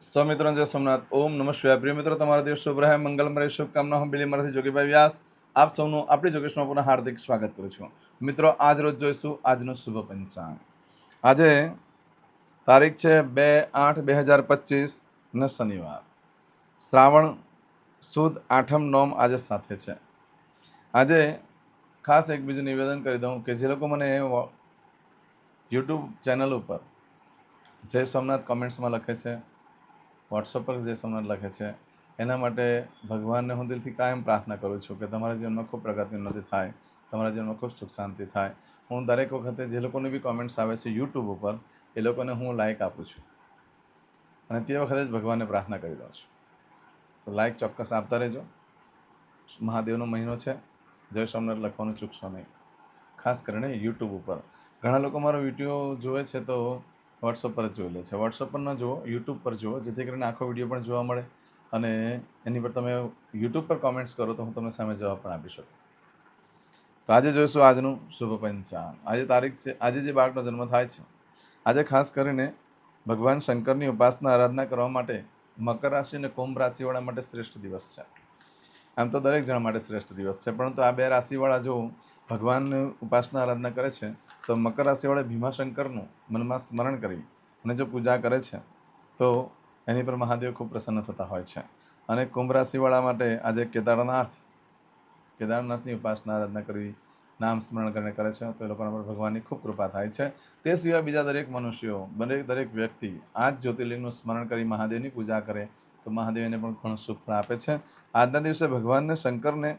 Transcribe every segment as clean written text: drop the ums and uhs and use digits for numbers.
સ્વમિત્રો જય સોમનાથ. ઓમ નમઃ શિવાય. પ્રિય મિત્રો, તમારા દિવસ શુભ રહે, મંગલમય શુભકામના. હું બિલીમરથી જોગીભાઈ વ્યાસ આપ સૌનું આપણી જોગેશમાં પુનઃ હાર્દિક સ્વાગત કરું છું. મિત્રો, આજ રોજ જોઈશું આજનું શુભ પંચાંગ. આજે તારીખ છે 2/8/2025 ને શનિવાર. શ્રાવણ સુદ આઠમ નોમ આજે સાથે છે. આજે ખાસ એક બીજું નિવેદન કરી દઉં કે જે લોકો મને યુટ્યુબ ચેનલ ઉપર જય સોમનાથ કોમેન્ટ્સમાં લખે છે, વોટ્સઅપ પર જય સોમનાથ લખે છે, એના માટે ભગવાનને હું દિલથી કાયમ પ્રાર્થના કરું છું કે તમારા જીવનમાં ખૂબ પ્રગતિ ઉન્નતિ થાય, તમારા જીવનમાં ખૂબ સુખ શાંતિ થાય. હું દરેક વખતે જે લોકોની બી કોમેન્ટ્સ આવે છે યુટ્યુબ ઉપર એ લોકોને હું લાઇક આપું છું અને તે વખતે જ ભગવાનને પ્રાર્થના કરી દઉં છું. તો લાઇક ચોક્કસ આપતા રહેજો. મહાદેવનો મહિનો છે, જય સોમનાથ લખવાનું ચૂકશો નહીં, ખાસ કરીને યુટ્યુબ ઉપર. ઘણા લોકો મારો વિડીયો જુએ છે તો વોટ્સઅપ પર જ જોઈ લે છે. વોટ્સઅપ પર ન જુઓ, યુટ્યુબ પર જુઓ, જેથી કરીને આખો વિડીયો પણ જોવા મળે અને એની પર તમે યુટ્યુબ પર કોમેન્ટ્સ કરો તો હું તમને સામે જવાબ પણ આપી શકું. તો આજે જોઈશું આજનું શુભ પંચાંગ. આજે તારીખ છે, આજે જે બાળકનો જન્મ થાય છે, આજે ખાસ કરીને ભગવાન શંકરની ઉપાસના આરાધના કરવા માટે મકર રાશિ અને કુંભ રાશિવાળા માટે શ્રેષ્ઠ દિવસ છે. આમ તો દરેક જણ માટે શ્રેષ્ઠ દિવસ છે, પરંતુ આ બે રાશિવાળા જો ભગવાનની ઉપાસના આરાધના કરે છે તો મકર રાશિવાળા ભીમાશંકરનું મનમાં સ્મરણ કરી અને જો પૂજા કરે છે તો એની પર મહાદેવ ખૂબ પ્રસન્ન થતા હોય છે. અને કુંભ રાશિવાળા માટે આજે કેદારનાથની ઉપાસના આરાધના કરવી, નામ સ્મરણ કરીને કરે છે તો એ લોકોના પર ભગવાનની ખૂબ કૃપા થાય છે. તે સિવાય બીજા દરેક મનુષ્યો, દરેક વ્યક્તિ આ જ જ્યોતિર્લિંગનું સ્મરણ કરી મહાદેવની પૂજા કરે તો મહાદેવ એને પણ ઘણું સુખ પણ આપે છે. આજના દિવસે ભગવાનને શંકરને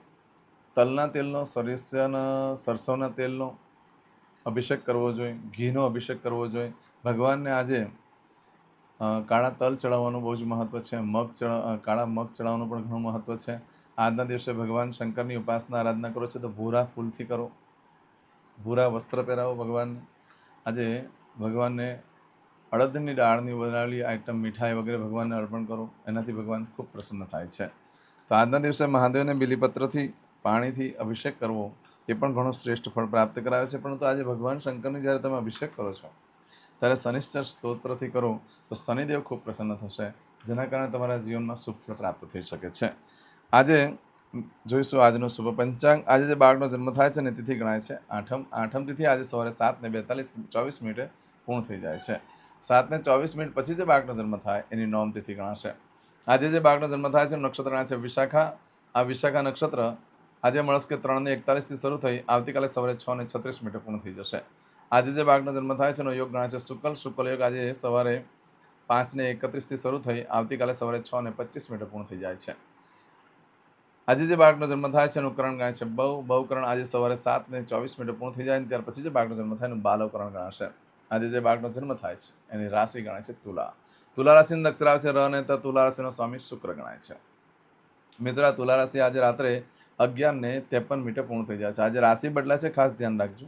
તલના તેલનો, સરસવના તેલનો અભિષેક કરવો જોઈએ, ઘીનો અભિષેક કરવો જોઈએ. ભગવાનને આજે કાળા તલ ચડાવવાનું બહુ જ મહત્ત્વ છે. કાળા મગ ચડાવવાનું પણ ઘણું મહત્ત્વ છે. આજના દિવસે ભગવાન શંકરની ઉપાસના આરાધના કરો છો તો ભૂરા ફૂલથી કરો, ભૂરા વસ્ત્ર પહેરાવો ભગવાનને. આજે ભગવાનને અડદની દાળની બનાવેલી આઈટમ, મીઠાઈ વગેરે ભગવાનને અર્પણ કરો, એનાથી ભગવાન ખૂબ પ્રસન્ન થાય છે. તો આજના દિવસે મહાદેવને બિલીપત્રથી, પાણીથી અભિષેક કરવો એ પણ ઘણું શ્રેષ્ઠ ફળ પ્રાપ્ત કરાવે છે. પરંતુ આજે ભગવાન શંકરની જ્યારે તમે અભિષેક કરો છો ત્યારે શનિશ્ચર સ્તોત્રથી કરો તો શનિદેવ ખૂબ પ્રસન્ન થશે, જેના કારણે તમારા જીવનમાં સુખ ફળ પ્રાપ્ત થઈ શકે છે. આજે જોઈશું આજનું શુભ પંચાંગ. આજે જે બાળકનો જન્મ થાય છે ને તિથિ ગણાય છે આઠમ તિથિ આજે સવારે 7:24 પૂર્ણ થઈ જાય છે. 7:24 પછી જે બાળકનો જન્મ થાય એની નોમ તિથિ ગણાશે. આજે જે બાળકનો જન્મ થાય છે નક્ષત્ર ગણાય છે વિશાખા. આ વિશાખા નક્ષત્ર આજે મળસ્કે 3:41 શરૂ થઈ આવતીકાલે સવારે 6:36 પૂર્ણ થઈ જશે. આજે જે બાળકનો જન્મ થાય છે એનો યોગ ગણાય છે શુક્લ યોગ. આજે સવારે 5:31 શરૂ થઈ આવતીકાલે સવારે 6:25 પૂર્ણ થઈ જાય છે. આજે જે બાળકનો જન્મ થાય છે એનું કરણ ગણાય છે બહુકરણ. આજે સવારે 7:24 પૂર્ણ થઈ જાય ત્યાર પછી જે બાળકનો જન્મ થાય એનું બાલવકરણ ગણાશે. આજે જે બાળકનો જન્મ થાય છે એની રાશિ ગણાય છે તુલા. તુલા રાશિની અક્ષર આવે છે ર અને ત. તુલા રાશિનો સ્વામી શુક્ર ગણાય છે. મિત્રો, આ તુલા રાશિ આજે રાત્રે 11:53 પૂર્ણ થઈ જાય છે. આજે રાશિ બદલાય છે, ખાસ ધ્યાન રાખજો.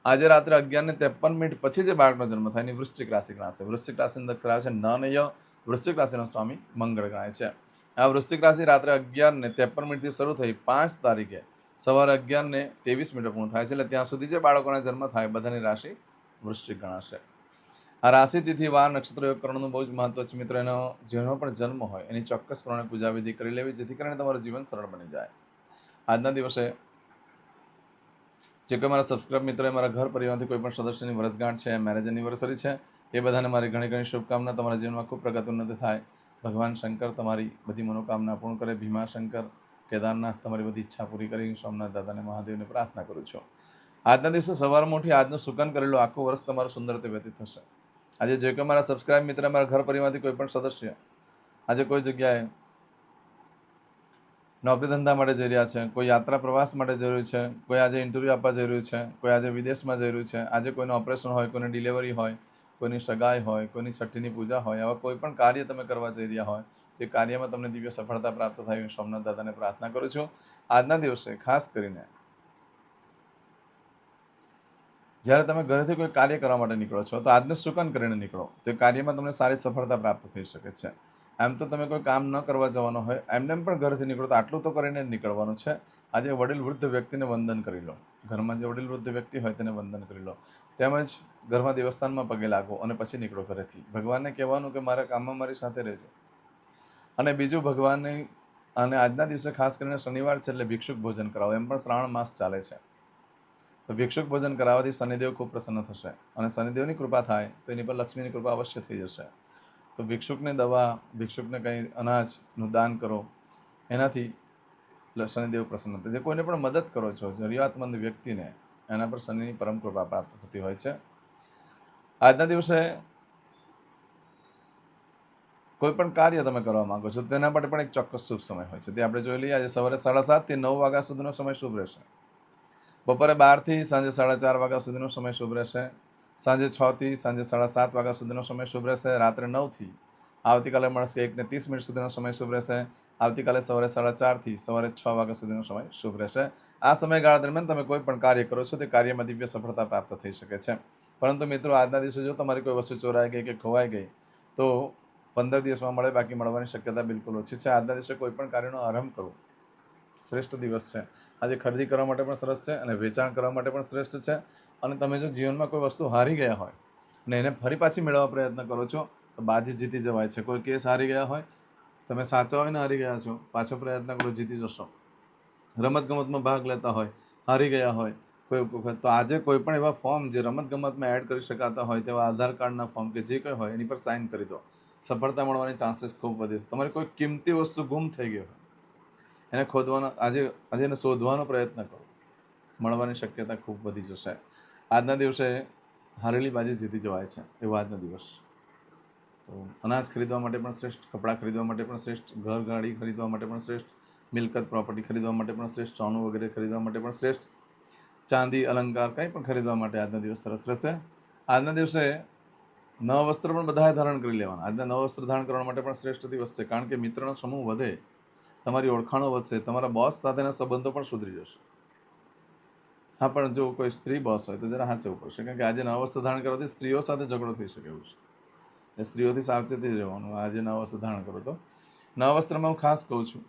આજે રાત્રે 11:53 પછી જે બાળકનો જન્મ થાય એની વૃશ્ચિક રાશિ ગણાશે. વૃશ્ચિક રાશિની અક્ષર આવે છે ન અને ય. વૃશ્ચિક રાશિનો સ્વામી મંગળ ગણાય છે. આ વૃશ્ચિક રાશિ રાત્રે 11:53 શરૂ થઈ 5 તારીખે સવારે 11:23 પૂર્ણ થાય છે. એટલે ત્યાં સુધી જે બાળકોના જન્મ થાય બધાની રાશિ વૃશ્ચિક ગણાશે. આ રાશિ તિથિ વાર નક્ષત્ર યોગ કરવાનું બહુ જ મહત્વ છે. મિત્રો, જેનો પણ જન્મ હોય એની ચોક્કસ પ્રમાણે પૂજા વિધિ કરી લેવી, જેથી કરીને તમારું જીવન સરળ બની જાય. આજના દિવસે જે કોઈ મારા સબસ્ક્રાઇબ મિત્રો, મારા ઘર પરિવારથી કોઈ પણ સદસ્યની વર્ષગાંઠ છે, મેરેજ એનિવર્સરી છે, એ બધાને મારી ઘણી ઘણી શુભકામના. તમારા જીવનમાં ખૂબ પ્રગતિ ઉન્નતિ થાય. ભગવાન શંકર તમારી બધી મનોકામના પૂર્ણ કરે. ભીમાશંકર, કેદારનાથ તમારી બધી ઈચ્છા પૂરી કરી. સોમનાથ દાદાને, મહાદેવને પ્રાર્થના કરું છું. આજના દિવસે સવારમાં ઉઠી આજનું સુકન કરેલું આખું વર્ષ તમારું સુંદર રીતે વ્યતીત થશે. આજે જે કોઈ મારા સબસ્ક્રાઇબ મિત્ર, મારા ઘર પરિવારથી કોઈ પણ સદસ્ય આજે કોઈ જગ્યાએ નોકરી ધંધા માટે જઈ રહ્યા છે, કોઈ યાત્રા પ્રવાસ માટે જરૂરી છે, કોઈ આજે ઇન્ટરવ્યૂ આપવા જઈ રહ્યું છે, કોઈ આજે વિદેશમાં જઈ રહ્યું છે, આજે કોઈનું ઓપરેશન હોય, કોઈની ડિલિવરી હોય, કોઈની સગાઈ હોય, કોઈની છઠ્ઠીની પૂજા હોય, આવા કોઈ પણ કાર્ય તમે કરવા જઈ રહ્યા હોય તે કાર્યમાં તમને દિવ્ય સફળતા પ્રાપ્ત થાય હું સોમનાથ દાદાને પ્રાર્થના કરું છું. આજના દિવસે ખાસ કરીને જ્યારે તમે ઘરેથી કોઈ કાર્ય કરવા માટે નીકળો છો તો આજનું સુકન કરીને નીકળો તો એ કાર્યમાં તમને સારી સફળતા પ્રાપ્ત થઈ શકે છે. એમ તો તમે કોઈ કામ ન કરવા જવાનો હોય એમને પણ ઘરેથી નીકળો તો આટલું તો કરીને જ નીકળવાનું છે. આજે વડીલ વૃદ્ધ વ્યક્તિને વંદન કરી લો. ઘરમાં જે વડીલ વૃદ્ધ વ્યક્તિ હોય તેને વંદન કરી લો. તેમજ ઘરમાં દેવસ્થાનમાં પગે લાગો અને પછી નીકળો ઘરેથી. ભગવાનને કહેવાનું કે મારા કામમાં મારી સાથે રહેજો. અને બીજું, ભગવાનને અને આજના દિવસે ખાસ કરીને શનિવાર છે એટલે ભિક્ષુક ભોજન કરાવો. એમ પણ શ્રાવણ માસ ચાલે છે, તો ભિક્ષુક ભોજન કરાવવાથી શનિદેવ ખૂબ પ્રસન્ન થશે અને શનિદેવની કૃપા થાય તો એની પર લક્ષ્મીની કૃપા અવશ્ય થઈ જશે. તો ભિક્ષુકને દવા, ભિક્ષુકને કંઈ અનાજનું દાન કરો, એનાથી શનિદેવ પ્રસન્ન થાય. જે કોઈને પણ મદદ કરો છો જરૂરિયાતમંદ વ્યક્તિને, એના પર શનિની પરમ કૃપા પ્રાપ્ત થતી હોય છે. આજના દિવસે કોઈ પણ કાર્ય તમે કરવા માંગો છો તેના માટે પણ એક ચોક્કસ શુભ સમય હોય છે. તે આપણે જોઈ લઈએ. આજે સવારે 7:30 થી 9 વાગ્યા સુધીનો સમય શુભ રહેશે. બપોરે 12 થી સાંજે 4:30 વાગ્યા સુધીનો સમય શુભ રહેશે. સાંજે 6 થી સાંજે 7:30 વાગ્યા સુધીનો સમય શુભ રહેશે. રાત્રે 9 થી આવતીકાલે મળશે 1:30 સુધીનો સમય શુભ રહેશે. આવતીકાલે સવારે 4:30 થી સવારે 6 વાગ્યા સુધીનો સમય શુભ રહેશે. આ સમયગાળા દરમિયાન તમે કોઈ પણ કાર્ય કરો છો તે કાર્યમાં દિવ્ય સફળતા પ્રાપ્ત થઈ શકે છે. પરંતુ મિત્રો, આજના દિવસે જો તમારી કોઈ વસ્તુ ચોરાઈ ગઈ કે ખોવાઈ ગઈ તો 15 દિવસમાં મળે, બાકી મળવાની શક્યતા બિલકુલ ઓછી છે. આજના દિવસે કોઈ પણ કાર્યનો આરંભ કરવો શ્રેષ્ઠ દિવસ છે. આજે ખરીદી કરવા માટે પણ સરસ છે અને વેચાણ કરવા માટે પણ શ્રેષ્ઠ છે. અને તમે જો જીવનમાં કોઈ વસ્તુ હારી ગયા હોય અને એને ફરી પાછી મેળવવા પ્રયત્ન કરો છો તો બાજી જીતી જવાય છે. કોઈ કેસ હારી ગયા હોય, તમે સાચા હોય ને હારી ગયા છો, પાછો પ્રયત્ન કરો, જીતી જશો. રમતગમતમાં ભાગ લેતા હોય, હારી ગયા હોય કોઈ વખત, તો આજે કોઈ પણ એવા ફોર્મ જે રમતગમતમાં એડ કરી શકાતા હોય તેવા આધાર કાર્ડના ફોર્મ કે જે કંઈ હોય એની પર સાઇન કરી દો. સફળતા મળવાની ચાન્સીસ ખૂબ વધે છે. તમારી કોઈ કિંમતી વસ્તુ ગુમ થઈ ગઈ હોય, એને ખોદવાનો આજે એને શોધવાનો પ્રયત્ન કરો, મળવાની શક્યતા ખૂબ વધી જશે. આજના દિવસે હારેલી બાજી જીતી જવાય છે એવો આજનો દિવસ. તો અનાજ ખરીદવા માટે પણ શ્રેષ્ઠ, કપડાં ખરીદવા માટે પણ શ્રેષ્ઠ, ઘર ગાડી ખરીદવા માટે પણ શ્રેષ્ઠ, મિલકત પ્રોપર્ટી ખરીદવા માટે પણ શ્રેષ્ઠ, સોનું વગેરે ખરીદવા માટે પણ શ્રેષ્ઠ, ચાંદી અલંકાર કંઈ પણ ખરીદવા માટે આજનો દિવસ સરસ રહેશે. આજના દિવસે નવા વસ્ત્ર પણ બધાએ ધારણ કરી લેવાના. આજના નવા વસ્ત્ર ધારણ કરવા માટે પણ શ્રેષ્ઠ દિવસ છે, કારણ કે મિત્રનો સમૂહ વધે, તમારી ઓળખાણો વધશે, તમારા બોસ સાથેના સંબંધો પણ સુધરી જશે. હા, પણ જો કોઈ સ્ત્રી બોસ હોય તો જરા સાચવવું પડશે, કારણ કે આજે નવા વસ્ત્ર ધારણ કરવાથી સ્ત્રીઓ સાથે ઝઘડો થઈ શકે એવું છે. એ સ્ત્રીઓથી સાવચેતી રહેવાનું આજે નવા વસ્ત્ર ધારણ કરો તો. નવા વસ્ત્રમાં હું ખાસ કહું છું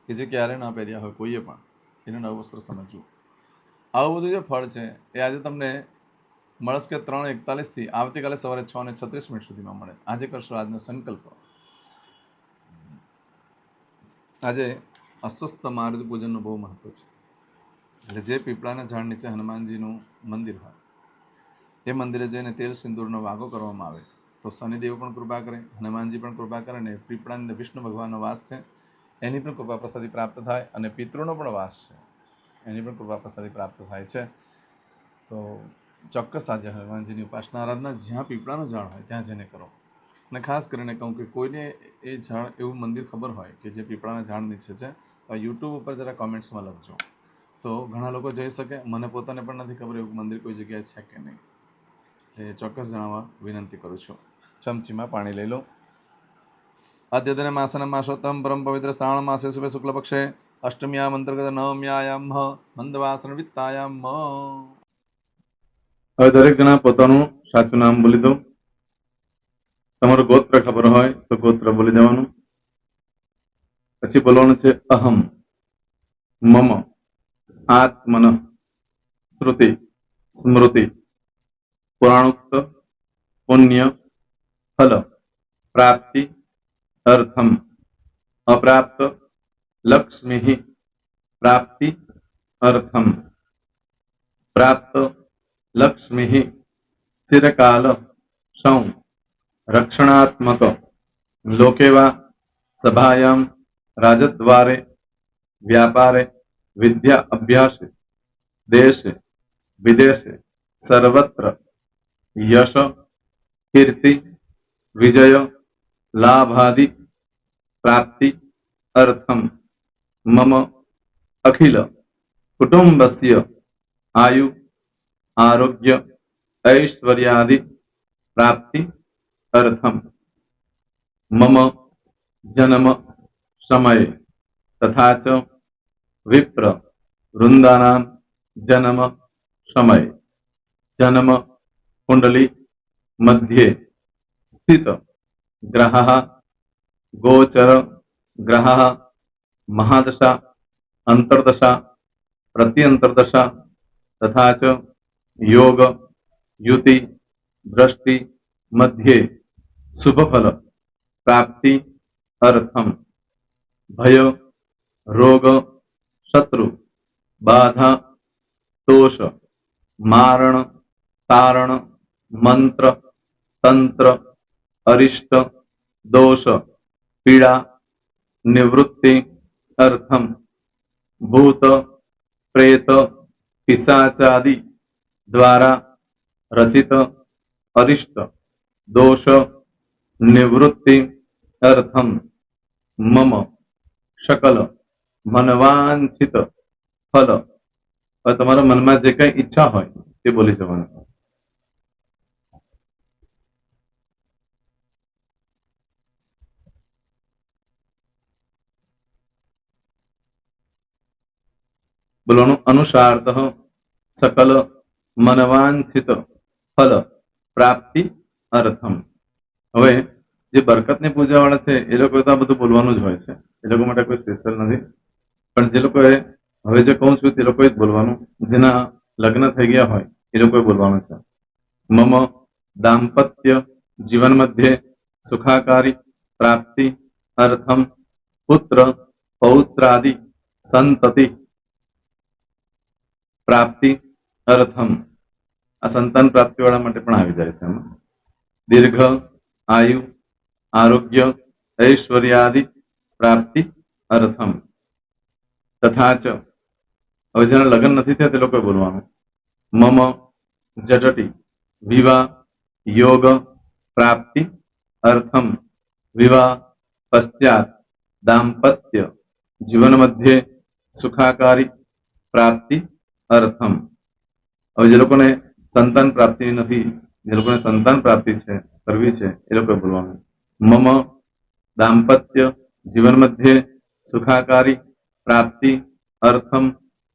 કે જે ક્યારે ના પહેર્યા હોય કોઈએ પણ, એને નવું વસ્ત્ર સમજવું. આવું બધું જે ફળ છે એ આજે તમને મળશે કે 3:41 થી આવતીકાલે સવારે 6:36 સુધીમાં મળે. આજે કરશો આજનો સંકલ્પ. આજે અસ્વસ્થ મારુતિ પૂજનનું બહુ મહત્વ છે. એટલે જે પીપળાના ઝાડ નીચે હનુમાનજીનું મંદિર હોય એ મંદિરે જઈને તેલ સિંદૂરનો વાગો કરવામાં આવે તો શનિદેવ પણ કૃપા કરે, હનુમાનજી પણ કૃપા કરે, અને પીપળાની અંદર વિષ્ણુ ભગવાનનો વાસ છે એની પણ કૃપા પ્રસાદી પ્રાપ્ત થાય, અને પિતૃનો પણ વાસ છે એની પણ કૃપા પ્રસાદી પ્રાપ્ત થાય છે. તો ચોક્કસ આજે હનુમાનજીની ઉપાસના આરાધના જ્યાં પીપળાનું ઝાડ હોય ત્યાં જઈને કરો. અને ખાસ કરીને કહું કે કોઈને એ ઝાડ એવું મંદિર ખબર હોય કે જે પીપળાના ઝાડ નીચે છે તો યુટ્યુબ ઉપર જરા કોમેન્ટ્સમાં લખજો, તો ઘણા લોકો જઈ શકે. મને પોતાને પણ નથી ખબર એવું મંદિર કોઈ જગ્યાએ છે કે નહીં, એ ચોક્કસ જણાવવા વિનંતી કરું છું. ચમચીમાં પાણી લઈ લો. અદ્યતન માસન માસોત્તમ પરમ પવિત્ર શ્રાવણ માસે શુભે શુક્લપક્ષે અષ્ટમ્યામ અંતર્ગત નવમ્યાયામ મંદવાસન વિત્તાયામ. હવે દરેક જણા પોતાનું સાચું નામ બોલી દો. તમારું ગોત્ર ખબર હોય તો ગોત્ર બોલી દેવાનું. પછી બોલવાનું છે અહમ, મમ, આત્મન, શ્રુતિ, સ્મૃતિ, પુરાણોક્ત, પુણ્ય, ફલ, પ્રાપ્તિ, અર્થમ, અપ્રાપ્ત, લક્ષ્મી, પ્રાપ્તિ, અર્થમ, પ્રાપ્ત, લક્ષ્મી, ચિરકાલ, સૌ, રક્ષણાત્મક, લોકેવા, સભાયામ, રાજદ્વારે, વ્યાપારે, વિદ્યા અભ્યાસે, દેશે વિદેશે, સર્વત્ર યશ, કીર્તિ, વિજય, લાભાદિ, પ્રાપ્તિ, અર્થમ, મમ, અખિલ કુટુંબસ્ય આયુ, આરોગ્ય, ऐश्वर्यादि प्राप्ति अर्थम मम जन्म समय तथा च विप्र वृंदानां जन्म समय जन्म कुंडली मध्ये स्थित ग्रहः गोचर ग्रहः महादशा अंतर्दशा प्रत्यंतर्दशा तथा च योग युति दृष्टि मध्ये शुभफल प्राप्ति अर्थम भय रोग शत्रु बाधा दोष मारण तारण मंत्र तंत्र अरिष्ट दोष पीड़ा निवृत्ति अर्थम भूत प्रेत पिशाचादि द्वारा रचित अरिष्ट दोष निवृत्ति अर्थम मम सकल मनवांछित फल और તમારા મનમાં જે કઈ ઈચ્છા હોય તે બોલી જવાનું. બોલવાનું અનુસારતઃ સકલ મનવાંછિત ફલ પ્રાપ્તિ અર્થમ. હવે જે બરકતની પૂજા વાળા છે એ લોકો તો આ બધું બોલવાનું જ હોય છે, એ લોકો માટે કોઈ સ્પેશિયલ નથી. પણ જે લોકોએ હવે જે કહું છું તે લોકોએ જ બોલવાનું, જેના લગ્ન થઈ ગયા હોય એ લોકોએ બોલવાનું છે. મમ દાંપત્ય જીવન મધ્યે સુખાકારી પ્રાપ્તિ અર્થમ પુત્ર પૌત્રાદિ સંતતિ પ્રાપ્તિ અર્થમ. આ સંતાન પ્રાપ્તિ વાળા માટે પણ આવી જાય છે એમાં. દીર્ઘ આયુ આરોગ્ય ઐશ્વર્યાદિ પ્રાપ્તિ અર્થમ. તથા ચ હવે જેના લગ્ન નથી થયા તે લોકોએ બોલવાનું. મમ જટટી વિવાહ યોગ પ્રાપ્તિ અર્થમ વિવાહ પશ્ચાત દાંપત્ય જીવન મધ્યે સુખાકારી પ્રાપ્તિ અર્થમ. હવે જે લોકોને સંતાન પ્રાપ્તિ નથી, જે લોકોને સંતાન પ્રાપ્તિ છે કરવી છે એ લોકોએ બોલવાનું. મમ દાંપત્ય જીવન મધ્યે સુખાકારી પ્રાપ્તિ અર્થમ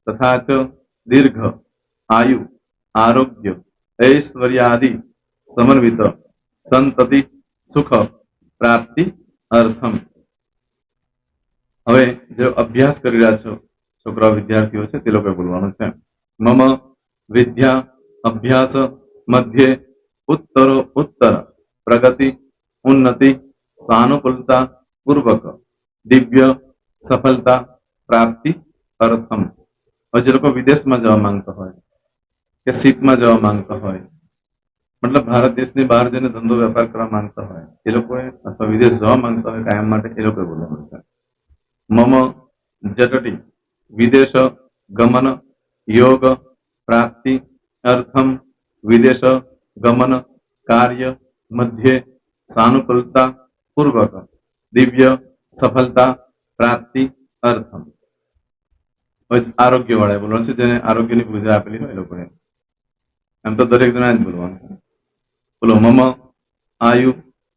તથા ચ દીર્ઘ આયુ આરોગ્ય ઐશ્વર્યાદિ સમન્વિત સંતતિ સુખ પ્રાપ્તિ અર્થમ. હવે જે અભ્યાસ કરી રહ્યા છો છોકરા વિદ્યાર્થીઓ છે તે લોકોએ બોલવાનું છે. મમ વિદ્યા અભ્યાસ મધ્યે ઉત્તરો ઉત્તર પ્રગતિ ઉન્નતિ સાનુકૂલતા પૂર્વક દિવ્ય સફળતા પ્રાપ્તિ અર્થમ. હવે જે લોકો વિદેશમાં જવા માંગતા હોય કે શીપમાં જવા માંગતા હોય, મતલબ ભારત દેશની બહાર જઈને ધંધો વેપાર કરવા માંગતા હોય એ લોકોએ, અથવા વિદેશ જવા માંગતા હોય કાયમ માટે, એ લોકોએ બોલવાનું છે. મમ જટટી વિદેશ ગમન યોગ પ્રાપ્તિ અર્થમ વિદેશ ગમન કાર્ય મધ્યે સાનુકૂલતા પૂર્વક દિવ્ય સફળતા પ્રાપ્તિ અર્થમ. આરોગ્ય વાળા બોલવાનું છે, જેને આરોગ્યની પૂજા આપેલી હોય એ લોકોએ. એમ તો દરેક જણા જ બોલવાનું. બોલો મમ આયુ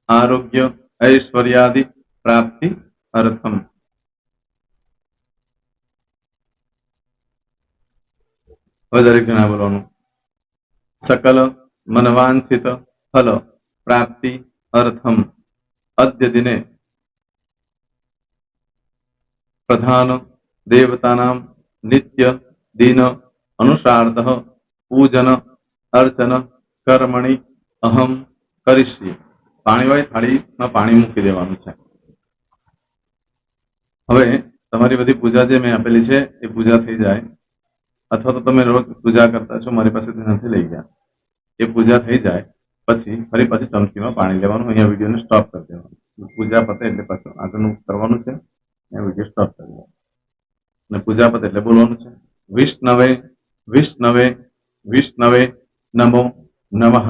આરોગ્ય ઐશ્વર્યાદિ પ્રાપ્તિ અર્થમ. હવે દરેક જણા બોલવાનું. સકલ મનવાંછિત ફલ પ્રાપ્તિ અર્થમ અદ્ય દિને પ્રધાન દેવતાનામ નિત્ય દિન અનુસારતઃ પૂજન અર્ચન કર્મણિ અહમ કરીશ્યે. પાણીવાળી થાળીમાં પાણી મૂકી દેવાનું છે. હવે તમારી બધી પૂજા જે મેં આપેલી છે એ પૂજા થઈ જાય, અથવા તો તમે રોજ પૂજા કરતા છો મારી પાસેથી નથી લઈ ગયા, એ પૂજા થઈ જાય પછી ફરી પાછી ચમચીમાં પાણી લેવાનું. અહીંયા વિડીયોને સ્ટોપ કરી દેવાનું. પૂજા પતે એટલે પાછું આગળનું કરવાનું છે. અહીંયા વિડીયો સ્ટોપ કરી દેવાનું અને પૂજા પતે એટલે બોલવાનું છે. વિષ્ણવે વિષ્ણવે વિષ્ણવે નમો નમઃ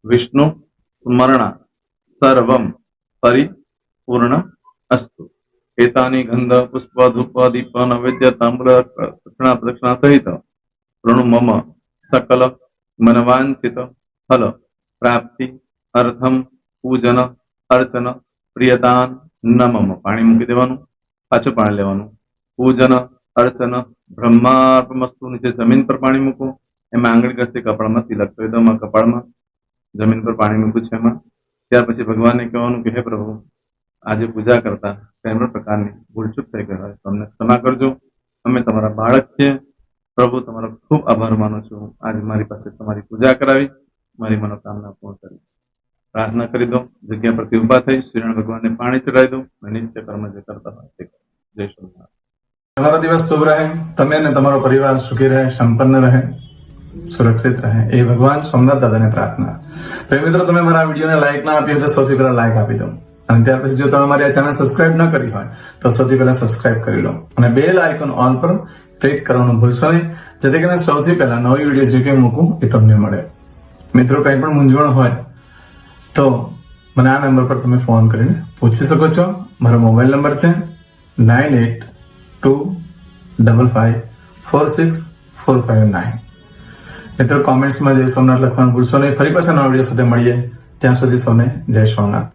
વિષ્ણુ સ્મરણા સર્વમ પરિપૂર્ણ અસ્તુ. એતાની ગંધ પુષ્પ ધૂપ દીપ નૈવેદ્ય તાંબૂલ દક્ષિણા પ્રદક્ષિણા સહિત પ્રણુ મમ સકલ મનવાંછિત ફલ પ્રાપ્તિ અર્થમ પૂજન અર્ચન પ્રિયતાન નમમ. પાણી મૂકી દેવાનું, પાછું પાણી લેવાનું. પૂજન અર્ચન બ્રહ્માર્પણમસ્તુ. નીચે જમીન પર પાણી મૂકો, એમાં આંગળી ઘસી કપાળમાં તિલક કરી દો. કપાળમાં જમીન પર પાણી મૂક્યું છે એમાં. ત્યાર પછી ભગવાનને કહેવાનું કે હે પ્રભુ, આજે પૂજા કરતા કઈ પણ પ્રકારની ભૂલચૂક થઈ ગઈ હોય તો અમને ક્ષમા કરજો. અમે તમારા બાળક છીએ, પ્રભુ તમારો ખૂબ આભાર માનું છું. આજે મારી પાસે તમારી પૂજા કરાવી, મારી મનોકામના પૂર્ણ કરી. પ્રાર્થના કરી દો, જગ્યા પરથી ઉભા થઈ શ્રીનારાયણ ભગવાનને પાણી ચડાવી દો અને નિત્ય કર્મ જે કરતા હોય તે કરો. જય સ્વામિનારાયણ. તમારો દિવસ શુભ રહે, તમે અને તમારો પરિવાર સુખી રહે, સંપન્ન રહે, સુરક્ષિત રહે એ ભગવાન સોમનાથ દાદાને પ્રાર્થના. તો મિત્રો, તમે મારા વિડીયોને લાઈક ના આપી હોય તો સૌથી પહેલા લાઈક આપી દો, અને ત્યાર પછી જો તમે મારી આ ચેનલ સબસ્ક્રાઇબ ન કરી હોય તો સૌથી પહેલા સબસ્ક્રાઇબ કરી લો અને બેલ આઇકોન ઓલ પર ક્લિક કરવાનું ભૂલશો નહીં, જેથી કરીને સૌથી પહેલા નવી વિડીયો જે કંઈ મૂકું એ તમને મળે. મિત્રો, કંઈ પણ મૂંઝવણ હોય તો મને આ નંબર પર તમે ફોન કરીને પૂછી શકો છો. મારો મોબાઈલ નંબર છે 9825546459. મિત્રો, કોમેન્ટ્સમાં જય સોમનાથ લખવાનું ભૂલશો નહીં. ફરી પાછા નવા વિડીયો સાથે મળીએ. ત્યાં સુધી સૌને જય સોમનાથ.